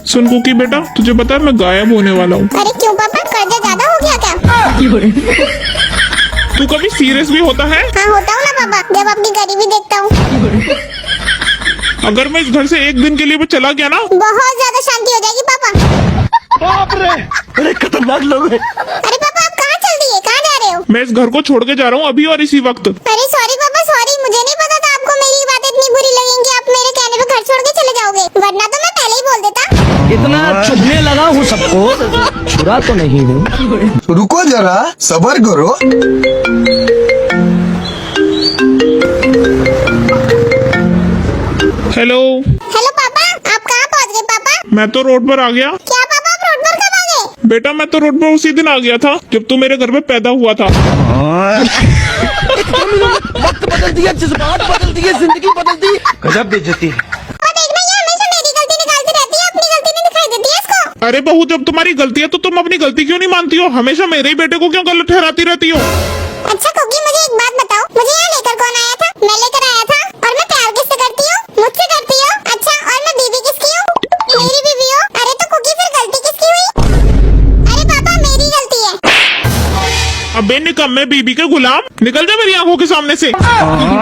सुन cookie बेटा, तुझे पता है मैं गायब होने वाला हूँ। अरे क्यों पापा, कर्जा ज्यादा हो गया क्या? तू कभी सीरियस भी होता है? हाँ होता हूँ ना पापा, जब अपनी गरीबी देखता हूँ। अगर मैं इस घर से एक दिन के लिए भी चला गया ना, बहुत ज्यादा शांति हो जाएगी पापा। बाप रे, अरे खतरनाक लोग हैं। अरे पापा आप कहाँ चल दिए, कहाँ जा रहे हो? मैं इस घर को छोड़ के जा रहा हूँ अभी और इसी वक्त। अरे सॉरी पापा सॉरी, मुझे नहीं पता था आपको मेरी बात इतनी बुरी लगेंगी। आप मेरे कहने पे घर छोड़ के चले जाओगे, वरना तो मैं पहले ही बोल देता। इतना चुभने लगा हूँ सबको, छुरा तो नहीं हूँ। रुको जरा, सब्र करो। हेलो हेलो पापा, आप कहाँ पहुँच गए पापा? मैं तो रोड पर आ गया। क्या पापा, आप रोड पर कब आ गए? बेटा मैं तो रोड पर उसी दिन आ गया था जब तू मेरे घर में पैदा हुआ था। वक्त बदल दिया, जज्बात बदल दिए, जिंदगी बदल दी। गजब बेइज्जती है। और देखना ये हमेशा मेरी गलती निकालती रहती है, अपनी गलती नहीं दिखाई देती है इसको। अरे बहू, जब तुम्हारी गलती है तो तुम अपनी गलती क्यों नहीं मानती हो? हमेशा मेरे ही बेटे को क्यों गलत ठहराती रहती हो? अच्छा कुकी, मुझे एक बात बताओ, मुझे यहाँ लेकर कौन आया था? मैं लेकर आया था। और मैं प्यार किससे करती हूँ? मुझसे करती हो? अच्छा, और मैं बीवी किसकी हूँ? मेरी बीवी हो? अरे तो कुकी फिर गलती किसकी हुई? अरे पापा मेरी गलती है। अबे निकम्मे बीबी के गुलाम, निकल जा मेरी आंखों के सामने से। रहूंगी,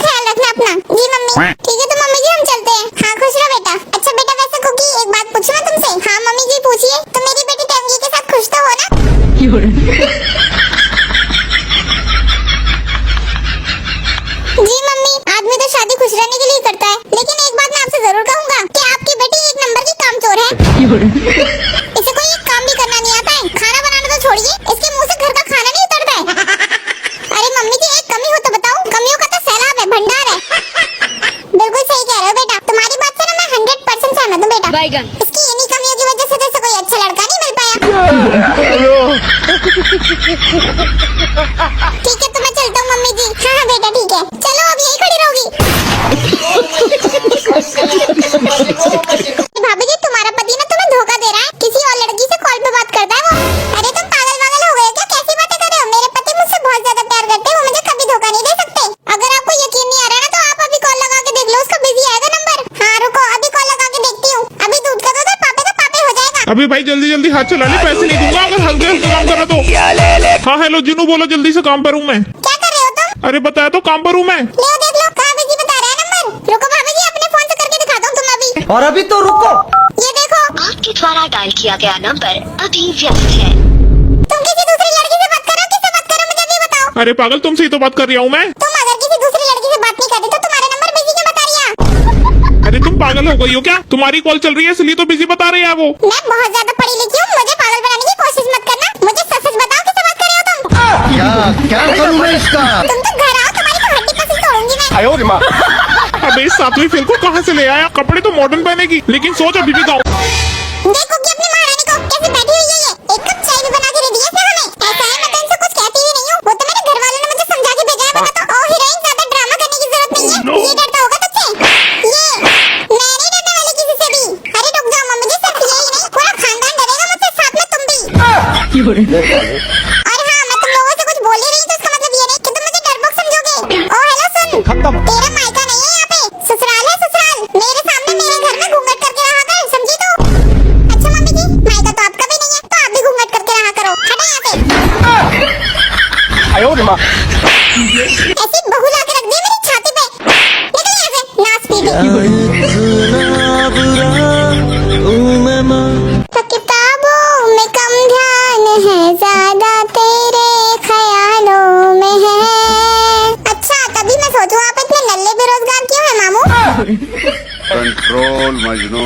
ख्याल रखना अपना। जी मम्मी। ठीक है तो मम्मी जी हम चलते हैं। हाँ खुश रहो बेटा। अच्छा बेटा वैसे कुकी एक बात पूछूं मैं तुमसे? हाँ मम्मी जी पूछिए। तो मेरी बेटी टेंगी के साथ खुश तो हो ना? जी मम्मी, आदमी तो शादी खुश रहने के लिए करता है, लेकिन एक बात मैं आपसे जरूर कहूंगा कि आपकी बेटी एक नंबर की कामचोर है। इसे कोई एक काम भी करना नहीं आता है। खाना बनाना तो छोड़िए, इसके मुंह से घर का खाना नहीं उतरता है। अरे मम्मी जी एक कमी हो तो बताओ, कमियों का तो सैलाब है, भंडार है। बिल्कुल सही कह रहे हो बेटा, तुम्हारी बात से ना मैं 100% सहमत हूँ बेटा। इसकी इन्हीं कमियों की वजह से जैसे कोई अच्छा लड़का नहीं मिल पाया। ठीक है तो मैं चलता हूँ मम्मी जी। हाँ हाँ बेटा ठीक है, चलो अब यही खड़ी रहोगी। भाभी जी तुम्हारा पति ना तुम्हें धोखा दे रहा है, किसी और लड़की से कॉल पे बात करता है वो। अरे तुम पागल वागल हो गए क्या? कैसी बातें कर रहे हो? मेरे पति मुझसे बहुत ज्यादा प्यार करते हैं, वो मुझे कभी धोखा नहीं दे सकते। अगर आपको यकीन नहीं आ रहा ना तो आप अभी कॉल लगा के देख लो, उसका बिजी आएगा नंबर। हाँ रुको अभी कॉल लगा के देखती हूँ। अभी दूध का दूध और पापे का पापे हो जाएगा। अभी भाई जल्दी जल्दी हाथ चला ले, पैसे नहीं दूंगा अगर हल्के हल्के काम करा तो। हाँ हेलो जिनू बोलो, जल्दी से काम पर हूँ मैं। क्या कर रहे हो तुम? अरे बताया तो काम पर हूँ मैं। ले देख लो, कहाँ बिजी बता रहा है नंबर। रुको भाभी जी अपने फोन से करके दिखाता हूँ तुम अभी। और अभी तो रुको। ये देखो, आपके द्वारा डायल किया गया नंबर अभी व्यस्त है। तुम किसी दूसरी लड़की से बात कर रहे हो? किससे बात कर रहे हो मुझे भी बताओ। अरे पागल, तुमसे ही तो बात कर रहा हूँ मैं। तुम अगर किसी दूसरी लड़की से बात नहीं करते तो तुम्हारा नंबर बिजी क्यों बता रही है? अरे तुम पागल हो गई हो क्या? तुम्हारी कॉल चल रही है इसलिए तो बिजी बता रही है वो। मैं बहुत ज्यादा पढ़ी लिखी हूँ, मुझे पागल बनाने की कोशिश मत करना। मुझे सच सच बताओ किससे बात कर रहे हो तुम? क्या करूँ मैं इसका? तुम तो घर आओ, तुम्हारी तो हड्डी पसली तोड़ूंगी मैं। अबे इस 7वीं फेल को कहाँ से ले आया? कपड़े तो मॉडर्न पहनेगी, लेकिन सोच अभी भी गाँव। देखो कि अपनी महारानी को कैसे बैठी हुई है ये। एक कप चाय भी बना के दे दी है इसने हमें। ऐसा है मैं तो इनसे कुछ कहती ही नहीं हूँ, वो तो मेरे घर वालों ने मुझे समझा के भेजा है। वरना तो ओ हीरोइन ज्यादा ड्रामा करने की जरूरत नहीं है। ये डरता होगा तुझसे? ये मैं नहीं डरने वाली किसी से भी। अरे रुक जाओ मम्मी जी, सिर्फ यही नहीं पूरा खानदान डरेगा मुझसे, साथ में तुम भी। और हाँ मैं तुम लोगों से कुछ बोल ही रही तो इसका मतलब ये नहीं कि तुम मुझे डरपोक समझोगे। ओ हेलो सुन, खत्म। तेरा मायका नहीं है यहाँ पे, ससुराल है ससुराल। मेरे सामने मेरे घर में घूंघट करके रहा कर, समझी तू? अच्छा मम्मी जी, मायका तो आपका भी नहीं है तो आप भी घूंघट करके रहा करो। हटो यहाँ से। ऐसी बहू ला के रख दी मेरी छाती पे। निकल यहाँ से नाच पीटी। किताबों में कम ध्यान है, ज्यादा तेरे ख्यालों में है। अच्छा तभी मैं सोचूं आप इतने नल्ले बेरोजगार क्यों हैं मामू? कंट्रोल मजनू।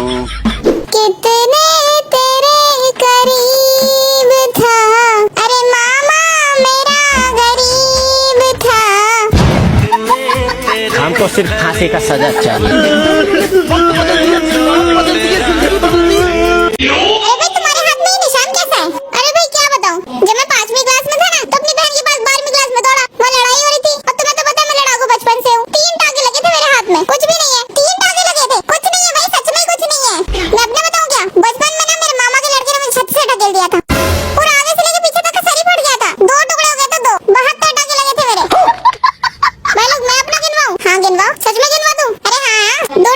कितने तेरे करीब था, अरे मामा मेरा गरीब था। हमको सिर्फ फांसी का सजा चाहिए। अरे भाई तुम्हारे हाथ में ये निशान कैसा है? अरे भाई क्या बताऊं, जब मैं 5वीं क्लास में था ना तो अपनी बहन के पास 12वीं क्लास में दौड़ा, वहाँ लड़ाई हो रही थी। और तुम्हें तो पता है मैं लड़ाकू बचपन से हूँ। 3 टाके लगे थे मेरे हाथ में, कुछ भी नहीं है। 3 टाके लगे थे, कुछ नहीं है भाई, सच में कुछ नहीं है। मैं अपने बताऊं क्या, बचपन में ना मेरे मामा के लड़के ने मुझे छत से ढकेल दिया था। पूरा आगे से लेके पीछे तक का सर ही फट गया था, 2 टुकड़े हो गए थे। 72 टाके लगे थे मेरे। भाई लोग मैं अपना गिनवाऊं? हाँ गिनवाओ, सच में गिनवा दूं? अरे हाँ 2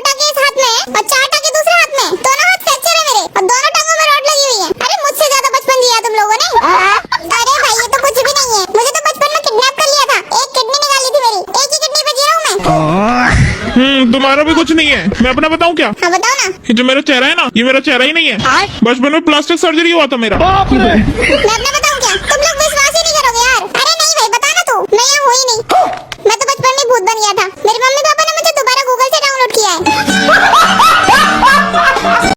तुम्हारा भी कुछ नहीं है। मैं अपना बताऊं क्या? हाँ बताओ ना। ये जो मेरा चेहरा है ना, ये मेरा चेहरा ही नहीं है। बचपन में प्लास्टिक सर्जरी हुआ था मेरा। मैं अपना बताऊं क्या?